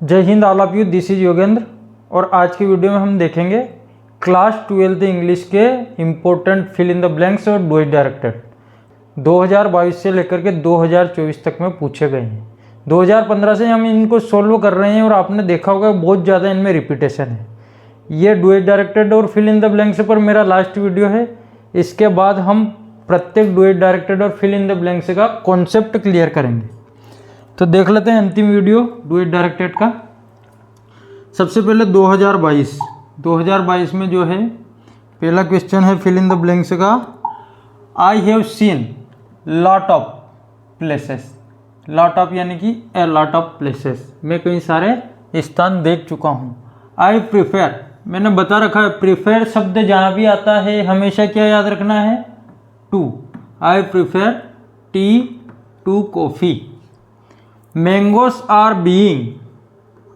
जय हिंद all of you, this is Yogendra. और आज की वीडियो में हम देखेंगे क्लास 12th इंग्लिश के important fill in the blanks और डू इट डायरेक्टेड 2022 से लेकर के 2024 तक में पूछे गए हैं। 2015 से हम इनको सोल्व कर रहे हैं और आपने देखा होगा बहुत ज़्यादा इनमें रिपीटेशन है। ये डू इट डायरेक्टेड और फिल इन द ब्लैंक्स पर मेरा लास्ट वीडियो है। इसके बाद हम प्रत्येक डू इट डायरेक्टेड और फिल इन द ब्लैंक्स का कॉन्सेप्ट क्लियर करेंगे। तो देख लेते हैं अंतिम वीडियो डू इट डायरेक्टेड का। सबसे पहले 2022 में जो है पहला क्वेश्चन है फिल इन द ब्लैंक्स का। I have seen lot of places. Lot of यानी कि ए लॉट ऑफ प्लेसेस, मैं कई सारे स्थान देख चुका हूँ। आई प्रिफेयर, मैंने बता रखा है प्रिफेयर शब्द जहाँ भी आता है हमेशा क्या याद रखना है, to. I prefer tea to coffee. Mangoes are being,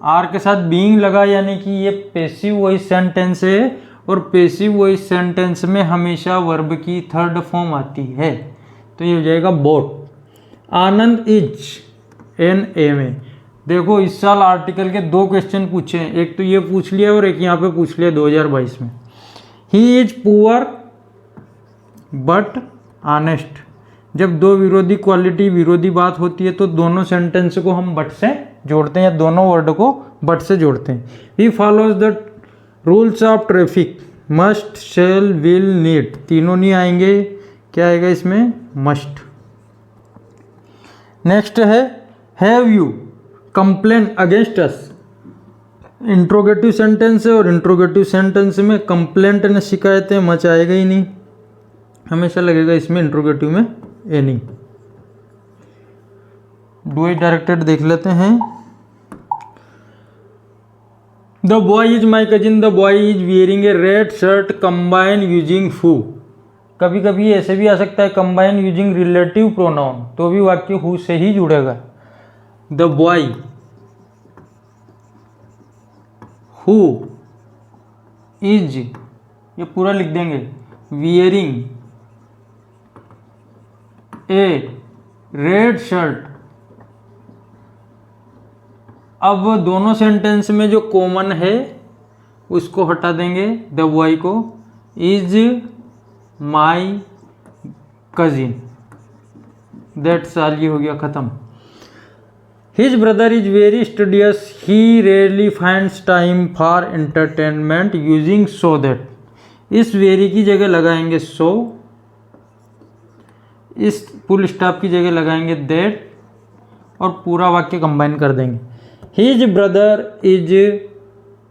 are के साथ बीइंग लगा यानी कि ये पैसिव वॉइस सेंटेंस है और पैसिव वॉइस सेंटेंस में हमेशा वर्ब की थर्ड फॉर्म आती है, तो ये हो जाएगा boat. Anand is an M A. देखो इस साल आर्टिकल के दो क्वेश्चन पूछे हैं, एक तो ये पूछ लिया और एक यहाँ पे पूछ लिया 2022 में। He is poor but honest. जब दो विरोधी क्वालिटी विरोधी बात होती है तो दोनों सेंटेंस को हम बट से जोड़ते हैं या दोनों वर्ड को बट से जोड़ते हैं। He follows the rules of traffic. Must, shall, will, need, तीनों नहीं आएंगे, क्या आएगा इसमें, मस्ट। नेक्स्ट है have you complain against us. Interrogative sentence है और इंट्रोगेटिव सेंटेंस में कंप्लेंट ने शिकायतें मच आएगा ही नहीं, हमेशा लगेगा इसमें इंट्रोगेटिव में एनी। डू इट डायरेक्टेड देख लेते हैं। The boy is my cousin, the boy is wearing A red shirt combine using who. कभी कभी ऐसे भी आ सकता है कंबाइन यूजिंग रिलेटिव प्रोनाउन, तो भी वाक्य हु से ही जुड़ेगा। द बॉय हु इज, ये पूरा लिख देंगे, वियरिंग ए रेड शर्ट। अब दोनों सेंटेंस में जो कॉमन है उसको हटा देंगे, द बॉय को। Is my cousin, that's all, ये हो गया खत्म। His brother is very studious, he rarely finds time for entertainment using so that. इस वेरी की जगह लगाएंगे सो, इस फुल स्टॉप की जगह लगाएंगे दैट और पूरा वाक्य कंबाइन कर देंगे। His brother is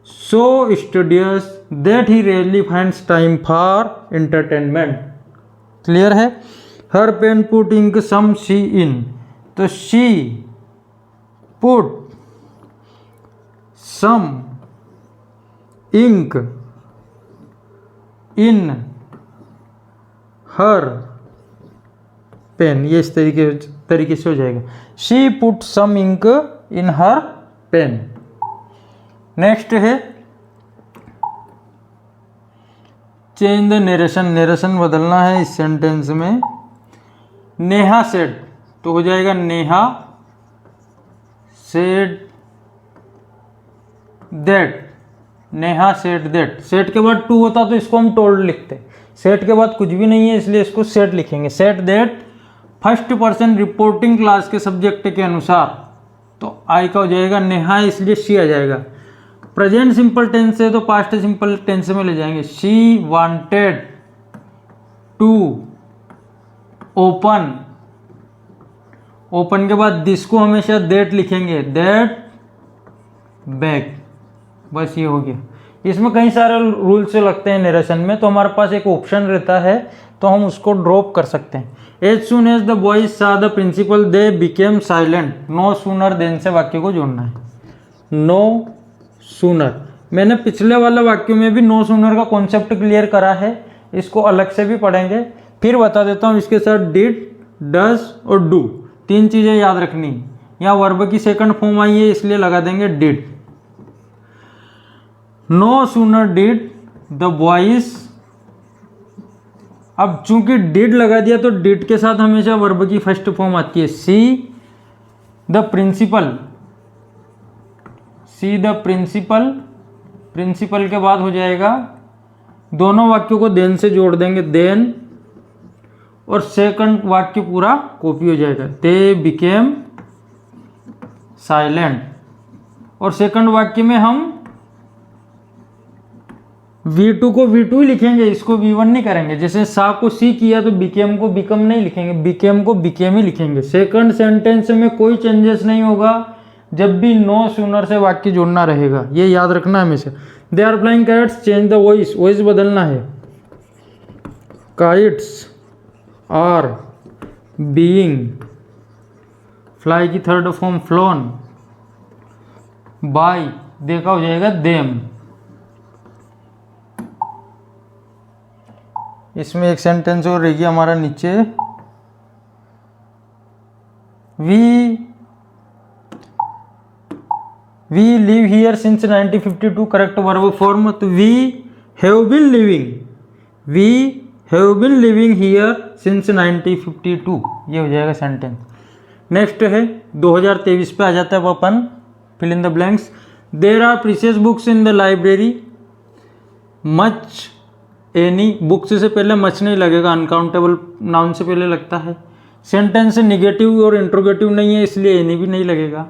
so studious that he rarely finds time for entertainment. Clear है। Her pen put ink some she in, तो she put some ink in her pen, ये इस तरीके से हो जाएगा। She put some ink in her pen. Next है change the narration. Narration बदलना है इस सेंटेंस में। नेहा सेड, तो हो जाएगा Neha said that. Neha said that, set के बाद टू होता तो इसको हम टोल्ड लिखते, सेट के बाद कुछ भी नहीं है इसलिए इसको सेट लिखेंगे। Set that first person reporting class के सब्जेक्ट के अनुसार, तो आई का हो जाएगा नेहा, इसलिए शी आ जाएगा। प्रेजेंट सिंपल टेंस है तो पास्ट सिंपल टेंस में ले जाएंगे। She wanted to open, open के बाद दिस को हमेशा दैट लिखेंगे, दैट बैग। बस ये हो गया। इसमें कई सारे रूल्स लगते हैं नरेशन में, तो हमारे पास एक ऑप्शन रहता है तो हम उसको ड्रॉप कर सकते हैं। As soon as the boys saw the principal they became silent. No sooner than से वाक्य को जोड़ना है। नो सूनर, मैंने पिछले वाले वाक्यों में भी नो सूनर का कॉन्सेप्ट क्लियर करा है, इसको अलग से भी पढ़ेंगे। फिर बता देता हूँ, इसके साथ डिड, डज और डू, तीन चीज़ें याद रखनी। यहाँ वर्ब की सेकंड फॉर्म आई है इसलिए लगा देंगे did. No sooner did the boys. अब चूंकि डिड लगा दिया तो डिड के साथ हमेशा वर्ब की फर्स्ट फॉर्म आती है। See the principal see the principal, principal के बाद हो जाएगा, दोनों वाक्यों को देन से जोड़ देंगे, देन, और सेकंड वाक्य पूरा कॉपी हो जाएगा, दे बिकेम साइलेंट। और सेकंड वाक्य में हम V2 को V2 ही लिखेंगे, इसको V1 नहीं करेंगे। जैसे सा को सी किया तो बिकेम को बिकम नहीं लिखेंगे, बिकेम को बिकेम ही लिखेंगे। सेकंड सेंटेंस में कोई चेंजेस नहीं होगा, जब भी नो सूनर से वाक्य जोड़ना रहेगा, ये याद रखना है हमेशा। They are flying kites, change the voice, voice बदलना है। काइट्स आर बीइंग, फ्लाई की थर्ड फॉर्म फ्लोन, बाय देखा हो जाएगा देम। इसमें एक सेंटेंस और रहेगी हमारा नीचे, we live here since 1952, correct verb form. तो we have been living here since 1952, ये हो जाएगा सेंटेंस। नेक्स्ट है 2023 पे आ जाता है अपन, fill in the blanks. There are precious books in the library, much any, books से पहले मच नहीं लगेगा, अनकाउंटेबल नाउन से पहले लगता है। सेंटेंस निगेटिव और इंट्रोगेटिव नहीं है, इसलिए एनी भी नहीं लगेगा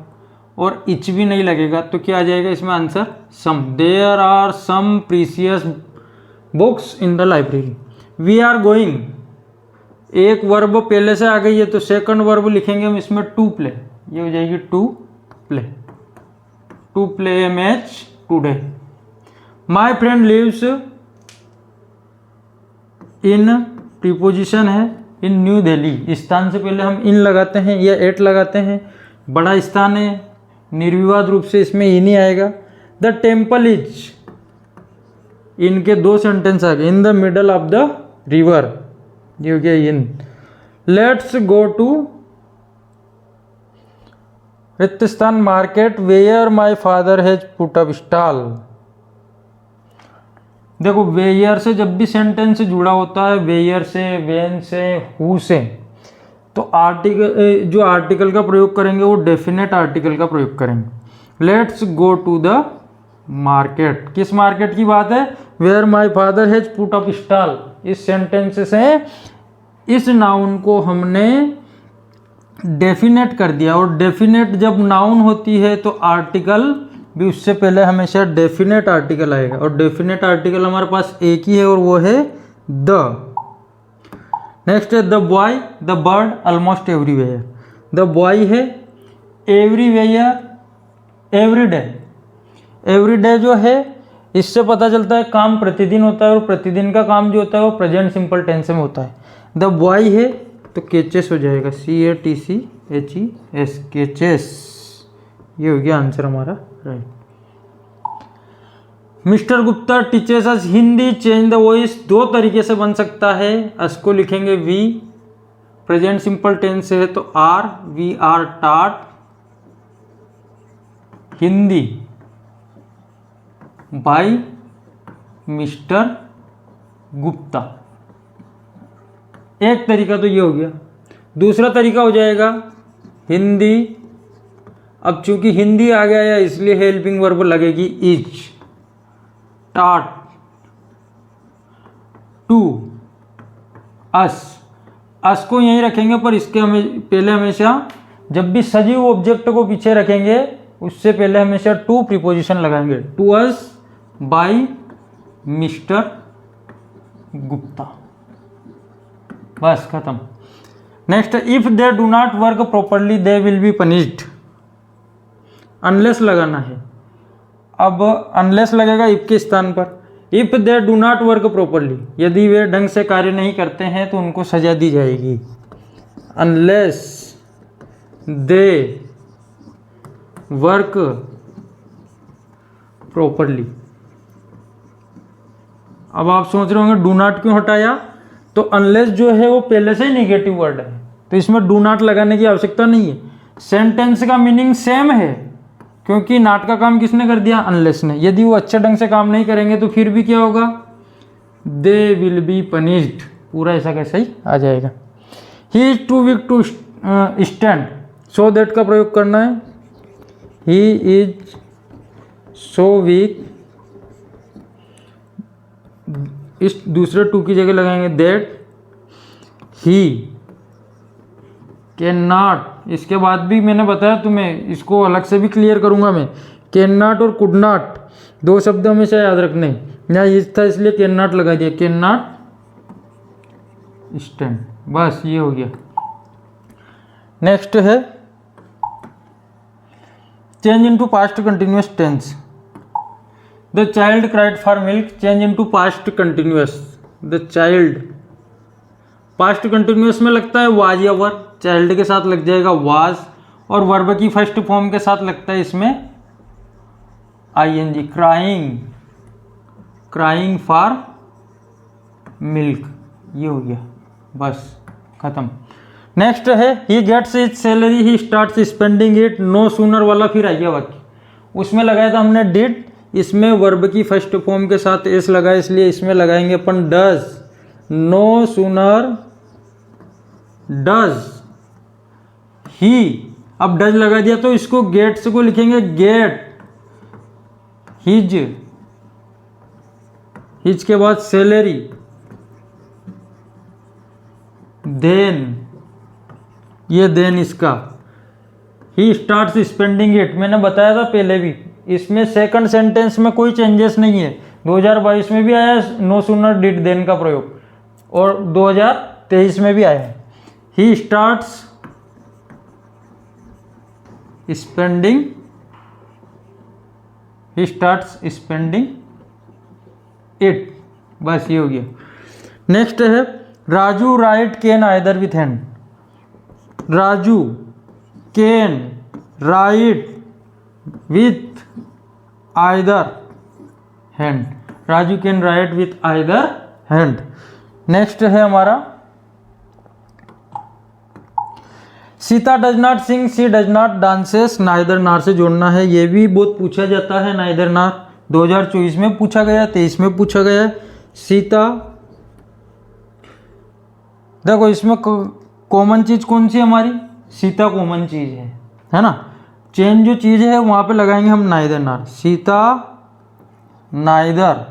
और इच भी नहीं लगेगा। तो क्या आ जाएगा इसमें answer, some. There are some precious books in the library. We are going, एक वर्ब पहले से आ गई है तो सेकंड वर्ब लिखेंगे हम इसमें, टू प्ले, ये हो जाएगी to play, to play a match today. My friend lives in, preposition है इन न्यू दिल्ली, स्थान से पहले हम इन लगाते हैं या एट लगाते हैं, बड़ा स्थान है, निर्विवाद रूप से इसमें इन ही आएगा। द टेम्पल इज, इनके दो सेंटेंस आ गए, in the middle of the river, ये हो गया इन। लेट्स गो टू रिक्त स्थान market, where my father has put up stall. देखो वेयर से जब भी सेंटेंस जुड़ा होता है, वेयर से, वेन से, हु से, तो आर्टिकल, जो आर्टिकल का प्रयोग करेंगे वो डेफिनेट आर्टिकल का प्रयोग करेंगे। Let's go to the market, किस मार्केट की बात है, where my father has put up stall. इस सेंटेंस से इस नाउन को हमने डेफिनेट कर दिया, और डेफिनेट जब नाउन होती है तो आर्टिकल भी उससे पहले हमेशा डेफिनेट आर्टिकल आएगा, और डेफिनेट आर्टिकल हमारे पास एक ही है और वो है द। नेक्स्ट है the boy, the bird, almost everywhere. The boy है एवरीवेयर, एवरीडे, एवरीडे जो है इससे पता चलता है काम प्रतिदिन होता है, और प्रतिदिन का काम जो होता है वो प्रेजेंट सिंपल टेंस में होता है। द बॉय है तो केचेस हो जाएगा, CATCHES, केचेस, ये हो गया आंसर हमारा right. Mister Gupta teachers us Hindi, change the voice, दो तरीके से बन सकता है। अस को लिखेंगे वी, प्रेजेंट सिंपल टेंस है तो आर, वी आर टाट हिंदी बाय मिस्टर गुप्ता। एक तरीका तो ये हो गया। दूसरा तरीका हो जाएगा हिंदी, अब चूंकि हिंदी आ गया है इसलिए हेल्पिंग वर्ब लगेगी इज, टाट टू अस, अस को यहीं रखेंगे पर इसके पहले हमेशा जब भी सजीव ऑब्जेक्ट को पीछे रखेंगे उससे पहले हमेशा टू प्रीपोजिशन लगाएंगे, to us by mister Gupta, बस खत्म। Next, if they do not work properly they will be punished, unless लगाना है। अब अनलेस लगेगा इफ के स्थान पर, if they do not work properly, यदि वे ढंग से कार्य नहीं करते हैं तो उनको सजा दी जाएगी। Unless they work properly. अब आप सोच रहे होंगे डू नॉट क्यों हटाया, तो अनलेस जो है वो पहले से ही नेगेटिव वर्ड है तो इसमें डू नॉट लगाने की आवश्यकता नहीं है। सेंटेंस का मीनिंग सेम है क्योंकि नॉट का काम किसने कर दिया, अनलेस ने। यदि वो अच्छे ढंग से काम नहीं करेंगे तो फिर भी क्या होगा, दे विल बी पनिश्ड, पूरा ऐसा कैसा ही आ जाएगा। He is too weak to stand, so that का प्रयोग करना है। ही इज सो वीक, इस दूसरे टू की जगह लगाएंगे दैट ही कैन नॉट। इसके बाद भी मैंने बताया तुम्हें, इसको अलग से भी क्लियर करूंगा मैं। कैन नॉट और कुड नॉट दो शब्द हमेशा याद रखने, यहाँ ये था इसलिए कैन नॉट लगा दिया, कैन नॉट स्टैंड। बस ये हो गया। नेक्स्ट है change into past continuous tense. The child cried for milk, change into past continuous. The child past continuous में लगता है वाज या वर, चाइल्ड के साथ लग जाएगा वाज, और वर्ब की फर्स्ट फॉर्म के साथ लगता है इसमें ING. Crying, crying for milk, ये हो गया, बस खत्म। नेक्स्ट है he gets his salary he starts spending it. No sooner वाला फिर आ गया वाक्य, उसमें लगाया था हमने डिड, इसमें वर्ब की फर्स्ट फॉर्म के साथ एस लगाया, इसलिए इसमें लगाएंगे अपन does. No sooner does he, अब डज लगा दिया तो इसको गेट्स को लिखेंगे गेट हिज, हिज के बाद सैलरी, देन, ये देन इसका ही स्टार्ट्स स्पेंडिंग इट। मैंने बताया था पहले भी, इसमें सेकंड सेंटेंस में कोई चेंजेस नहीं है। 2022 में भी आया नो सूनर डिड देन का प्रयोग, और 2023 में भी आया है। He starts spending, he starts spending it, बस ये हो गया। नेक्स्ट है Raju write can either with hand. Raju can write with either hand, Raju can write with either hand. Next है हमारा Sita does not sing, she does not dances. Neither nor से जोड़ना है, ये भी बहुत पूछा जाता है। नाइदर नार 2024 में पूछा गया, 23 में पूछा गया। सीता, देखो इसमें कॉमन चीज कौन सी है हमारी, सीता कॉमन चीज है ना। चेंज जो चीज है वहां पे लगाएंगे हम नाइदर नार। सीता नाइदर,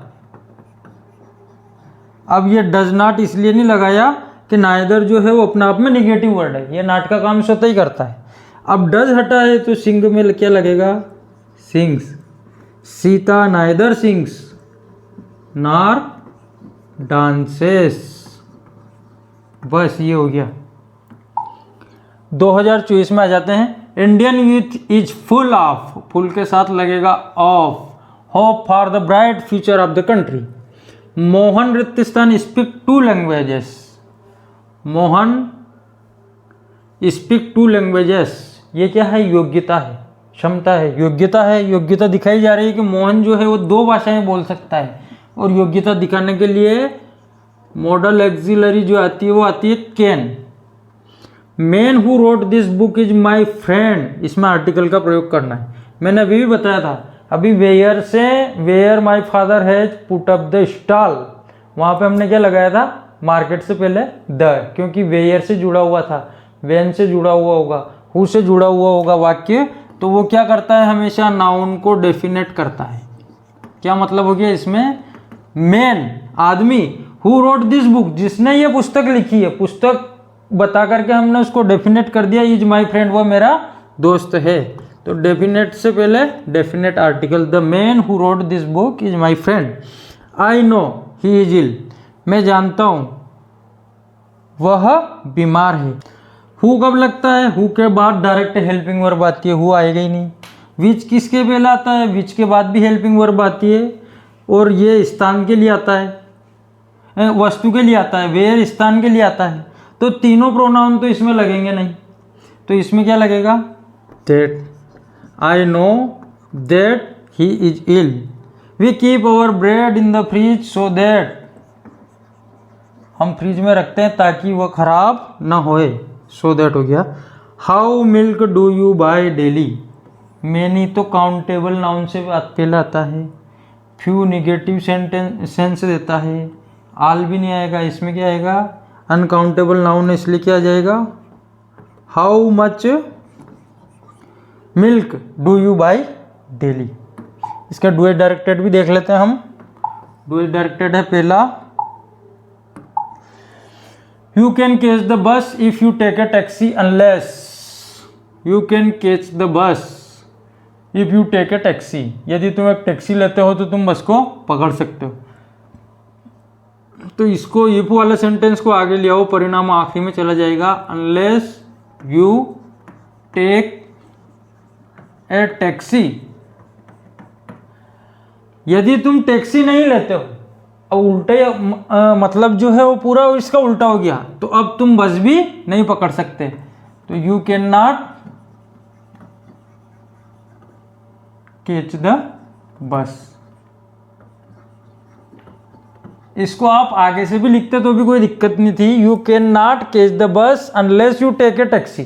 अब ये डज नॉट इसलिए नहीं लगाया कि नाइदर जो है वो अपने आप में निगेटिव वर्ड है, ये नाट का काम स्वतः ही करता है। अब डज हटा है तो सिंग में क्या लगेगा, sings. Sita neither sings nor dances, बस ये हो गया। 2024 में आ जाते हैं। Indian youth is full of, full के साथ लगेगा of, hope for the bright future of the country. Mohan रितिस्तान speak 2 languages. Mohan speak 2 languages, ये क्या है, योग्यता है, क्षमता है, योग्यता है। योग्यता दिखाई जा रही है कि मोहन जो है वो 2 भाषाएं बोल सकता है, और योग्यता दिखाने के लिए मॉडल एक्सिलरी जो आती है वो आती है can. Man who wrote this book is my friend, इसमें आर्टिकल का प्रयोग करना है। मैंने अभी भी बताया था, अभी वेयर से where my father has put up the stall, वहां पे हमने क्या लगाया था, मार्केट से पहले द, क्योंकि वेयर से जुड़ा हुआ था, वेन से जुड़ा हुआ होगा, हु से जुड़ा हुआ होगा वाक्य, तो वो क्या करता है, हमेशा नाउन को डेफिनेट करता है। क्या मतलब हो गया इसमें, मैन आदमी, हु रोट दिस बुक जिसने ये पुस्तक लिखी है, पुस्तक बता करके हमने उसको डेफिनेट कर दिया, इज माई फ्रेंड वो मेरा दोस्त है। तो डेफिनेट से पहले definite article, the man who wrote this book is my friend. I know he is ill, मैं जानता हूं वह बीमार है। हु कब लगता है, हु के बाद डायरेक्ट हेल्पिंग वर्ब आती है, हु आएगा ही नहीं। विच किसके पहले आता है, विच के बाद भी हेल्पिंग वर्ब आती है, और ये स्थान के लिए आता है, वस्तु के लिए आता है, वेयर स्थान के लिए आता है। तो तीनों प्रोनाउन तो इसमें लगेंगे नहीं, तो इसमें क्या लगेगा, that. I know that he is ill. We keep our bread in the fridge so that, हम फ्रिज में रखते हैं ताकि वह खराब ना होए, सो दैट हो गया। How milk do you buy daily, many तो काउंटेबल नाउन से पहले आता है, फ्यू निगेटिव सेंस देता है, आल भी नहीं आएगा, इसमें क्या आएगा, अनकाउंटेबल नाउन है, इसलिए क्या आ जाएगा, how much milk do you buy daily. इसका डुएट डायरेक्टेड भी देख लेते हैं हम। डुएट डायरेक्टेड है पहला, you can catch the bus if you take a taxi unless, you can catch the bus if you take a taxi, यदि तुम एक टैक्सी लेते हो तो तुम बस को पकड़ सकते हो। तो इसको इफ वाला सेंटेंस को आगे ले आओ, परिणाम आखिरी में चला जाएगा। Unless you take a taxi, यदि तुम टैक्सी नहीं लेते हो, अब उल्टे मतलब जो है वो पूरा इसका उल्टा हो गया, तो अब तुम बस भी नहीं पकड़ सकते। तो you can not catch the बस। इसको आप आगे से भी लिखते तो भी कोई दिक्कत नहीं थी। You can not catch the bus unless you take a taxi,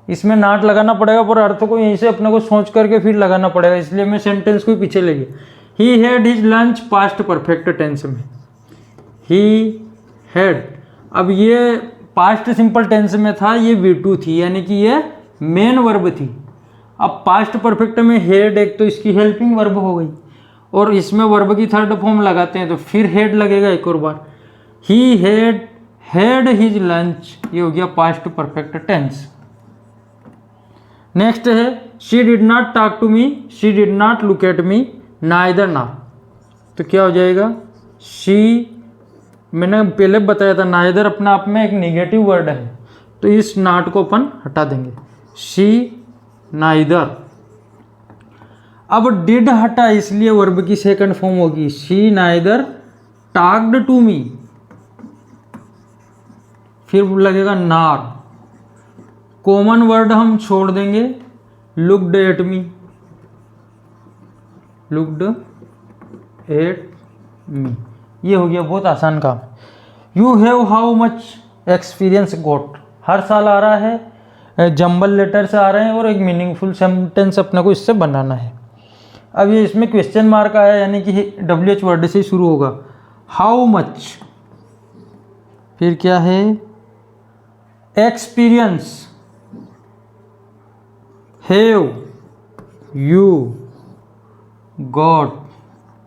इसमें नॉट लगाना पड़ेगा, पर अर्थ को यहीं से अपने को सोच करके फिर लगाना पड़ेगा, इसलिए मैं सेंटेंस को पीछे ले गया। He had his lunch past perfect tense में, ही हैड, अब ये पास्ट सिंपल टेंस में था, ये V2 थी, यानी कि ये मेन वर्ब थी। अब पास्ट परफेक्ट में हेड एक तो इसकी हेल्पिंग वर्ब हो गई, और इसमें वर्ब की थर्ड फॉर्म लगाते हैं तो फिर हेड लगेगा एक और बार। ही हैड हिज लंच, ये हो गया पास्ट परफेक्ट टेंस। नेक्स्ट है she did not talk to me, she did not look at me, neither ना, तो क्या हो जाएगा। शी, मैंने पहले बताया था नाइदर अपने आप में एक नेगेटिव वर्ड है, तो इस नॉट को अपन हटा देंगे। शी नाइदर, अब डिड हटा इसलिए वर्ब की सेकंड फॉर्म होगी she neither talked to me, फिर लगेगा नार। कॉमन वर्ड हम छोड़ देंगे, looked at me, looked at me, ये हो गया बहुत आसान काम। You have how much experience got, हर साल आ रहा है, जंबल लेटर से आ रहे हैं, और एक मीनिंगफुल सेंटेंस अपने को इससे बनाना है। अब ये इसमें क्वेश्चन मार्क आया, यानी कि WH वर्ड से शुरू होगा। हाउ मच, फिर क्या है, एक्सपीरियंस, हैव यू गॉट,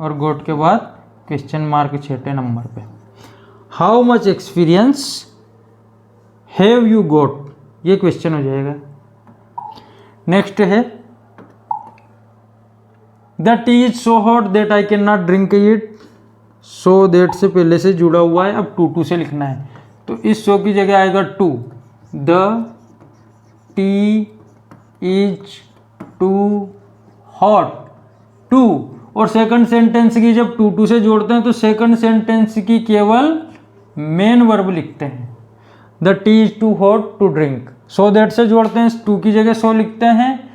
और गॉट के बाद क्वेश्चन मार्क 6 नंबर पे। How much experience have you got, ये क्वेश्चन हो जाएगा। नेक्स्ट है the tea is so hot that I can not drink it, so that से पहले से जुड़ा हुआ है, अब टू से लिखना है, तो इस सो की जगह आएगा too. The tea is too hot, too, और सेकंड सेंटेंस की जब टू से जोड़ते हैं तो सेकंड सेंटेंस की केवल मेन वर्ब लिखते हैं। The tea is too hot to drink, so that से जोड़ते हैं, टू की जगह सो लिखते हैं,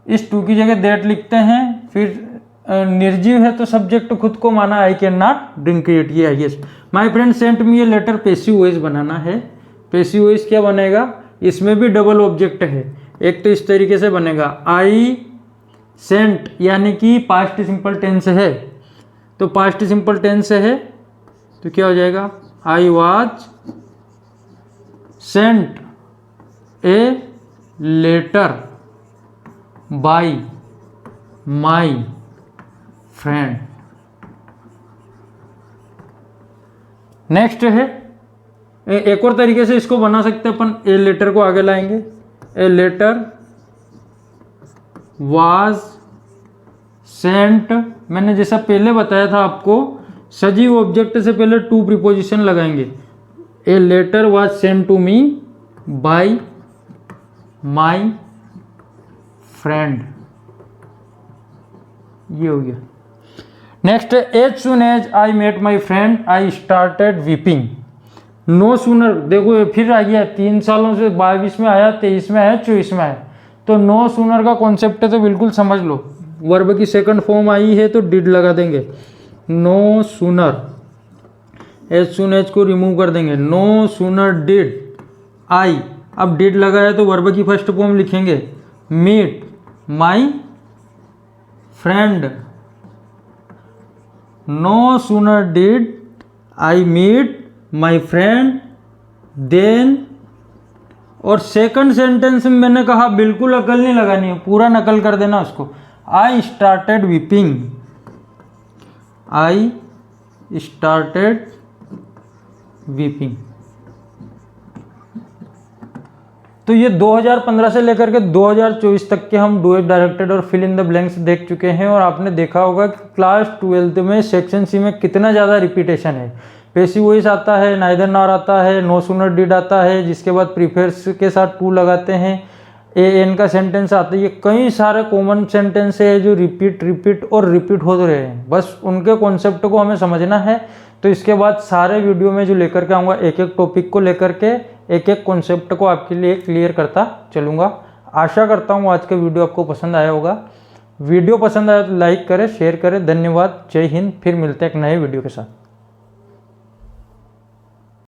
इस टू की जगह दैट लिखते हैं, फिर निर्जीव है तो सब्जेक्ट खुद को माना I can not drink it, ये है yes. My friend sent me ये लेटर, पैसिव वॉइस बनाना है। पैसिव वॉइस क्या बनेगा, इसमें भी डबल ऑब्जेक्ट है, एक तो इस तरीके से बनेगा आई सेंट, यानी कि पास्ट सिंपल टेंस है, तो पास्ट सिंपल टेंस है तो क्या हो जाएगा, I was sent a letter by my friend. Next है एक और तरीके से इसको बना सकते हैं अपन, ए लेटर को आगे लाएंगे, ए लेटर वाज सेंट, मैंने जैसा पहले बताया था आपको, सजीव ऑब्जेक्ट से पहले टू प्रीपोजिशन लगाएंगे। A letter was sent to me by my friend, ये हो गया। Next, as soon as I met my friend I started weeping. No sooner, देखो फिर आ गया, 3 सालों से 22 में आया, 23 में आया, 24 में आया, तो नो सूनर का कॉन्सेप्ट है तो बिल्कुल समझ लो। वर्ब की सेकंड फॉर्म आई है तो डिड लगा देंगे, no sooner, as soon as को रिमूव कर देंगे, नो सूनर डिड आई, अब डिड लगाया तो वर्ब की फर्स्ट फॉर्म लिखेंगे, meet my friend, no sooner did I meet my friend then, और सेकंड सेंटेंस में मैंने कहा बिल्कुल अकल नहीं लगानी है, पूरा नकल कर देना उसको। आई स्टार्टेड वीपिंग, आई स्टार्टेड वीपिंग। तो ये 2015 से लेकर के 2024 तक के हम डू इट डायरेक्टेड और फिल इन द ब्लैंक्स देख चुके हैं। और आपने देखा होगा कि क्लास 12th में सेक्शन सी में कितना ज़्यादा रिपीटेशन है। पेसिव वॉइस आता है, नाइदर नॉर आता है, नो सूनर डिड आता है, जिसके बाद प्रीफिक्स के साथ टू लगाते हैं, ए एन का सेंटेंस आता है। ये कई सारे कॉमन सेंटेंस है जो रिपीट और रिपीट होते रहे हैं। बस उनके कॉन्सेप्ट को हमें समझना है। तो इसके बाद सारे वीडियो में जो लेकर के आऊँगा, एक एक टॉपिक को लेकर के एक एक कॉन्सेप्ट को आपके लिए क्लियर करता चलूँगा। आशा करता हूँ आज का वीडियो आपको पसंद आया होगा। वीडियो पसंद आया तो लाइक करें, शेयर करें। धन्यवाद, जय हिंद। फिर मिलते हैं एक नए वीडियो के साथ।